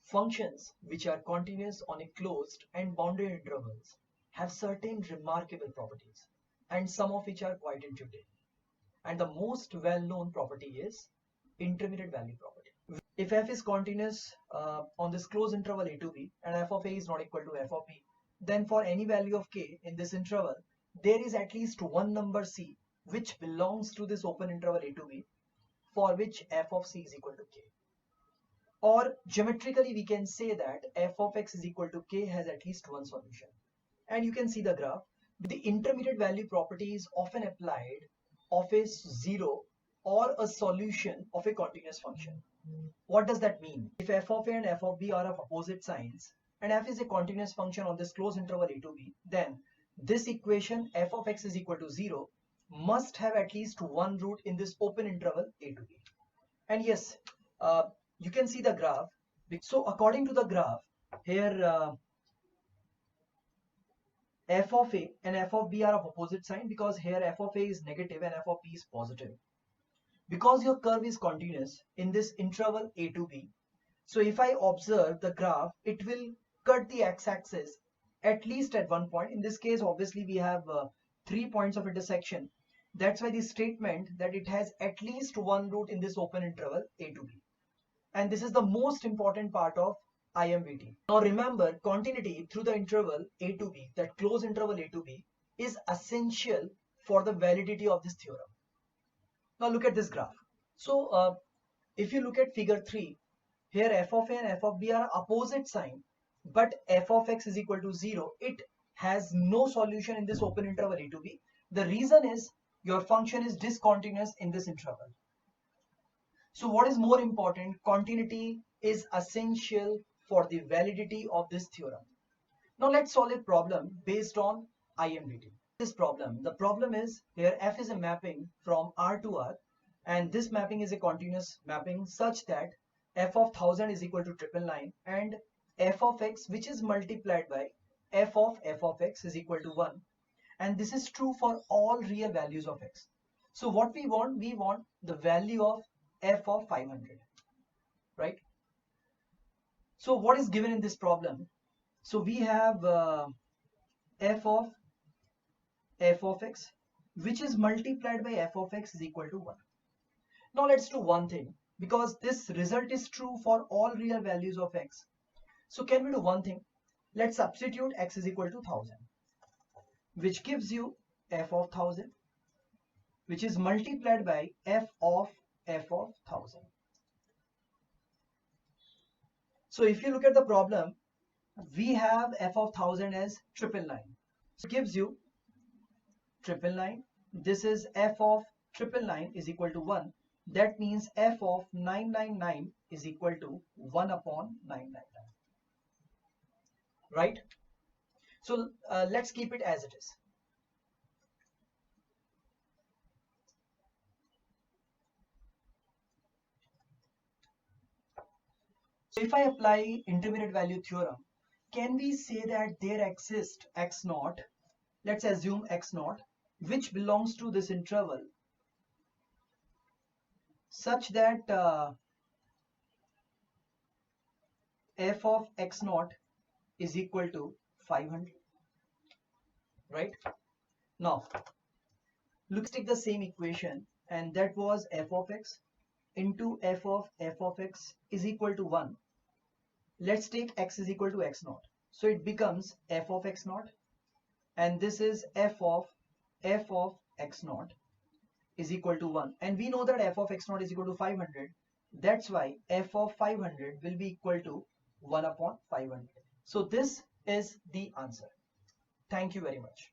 Functions which are continuous on a closed and bounded intervals have certain remarkable properties, and some of which are quite intuitive. And the most well-known property is intermediate value property. If f is continuous on this closed interval a to b and f of a is not equal to f of b, then for any value of k in this interval, there is at least one number c which belongs to this open interval a to b, for which f of c is equal to k. Or geometrically we can say that f of x is equal to k has at least one solution. And you can see the graph. The intermediate value property is often applied of a zero or a solution of a continuous function. What does that mean? If f of a and f of b are of opposite signs and f is a continuous function on this closed interval a to b, then this equation f of x is equal to 0 must have at least one root in this open interval a to b. And yes, you can see the graph. So according to the graph, here f of a and f of b are of opposite sign, because here f of a is negative and f of b is positive. Because your curve is continuous in this interval a to b, so if I observe the graph, it will cut the x-axis at least at one point. In this case, obviously we have 3 points of intersection. That's why the statement that it has at least one root in this open interval a to b. And this is the most important part of IMVT. Now remember, continuity through the interval a to b, that closed interval a to b, is essential for the validity of this theorem. Now look at this graph. So if you look at figure 3, here f of a and f of b are opposite sign, but f of x is equal to 0. It has no solution in this open interval a to b. The reason is your function is discontinuous in this interval. So what is more important? Continuity is essential for the validity of this theorem. Now let's solve a problem based on IMVT. This problem, the problem is here f is a mapping from R to R, and this mapping is a continuous mapping such that f of 1000 is equal to 999 and f of x, which is multiplied by f of x is equal to 1, and this is true for all real values of x. So what we want the value of f of 500, right? So what is given in this problem? So we have f of x, which is multiplied by f of x is equal to 1. Now let's do one thing, because this result is true for all real values of x. So can we do one thing? Let's substitute x is equal to 1000, which gives you f of 1000, which is multiplied by f of 1000. So if you look at the problem, we have f of 1000 as 999. So it gives you 999. This is f of 999 is equal to 1. That means f of 999 is equal to 1 upon 999. Right? So let's keep it as it is. So if I apply intermediate value theorem, can we say that there exists x naught, let's assume x naught, which belongs to this interval such that f of x naught is equal to 500, right? Now let's take the same equation, and that was f of x into f of x is equal to 1. Let's take x is equal to x naught. So it becomes f of x naught, and this is f of x naught is equal to 1. And we know that f of x naught is equal to 500. That's why f of 500 will be equal to 1 upon 500. So this is the answer. Thank you very much.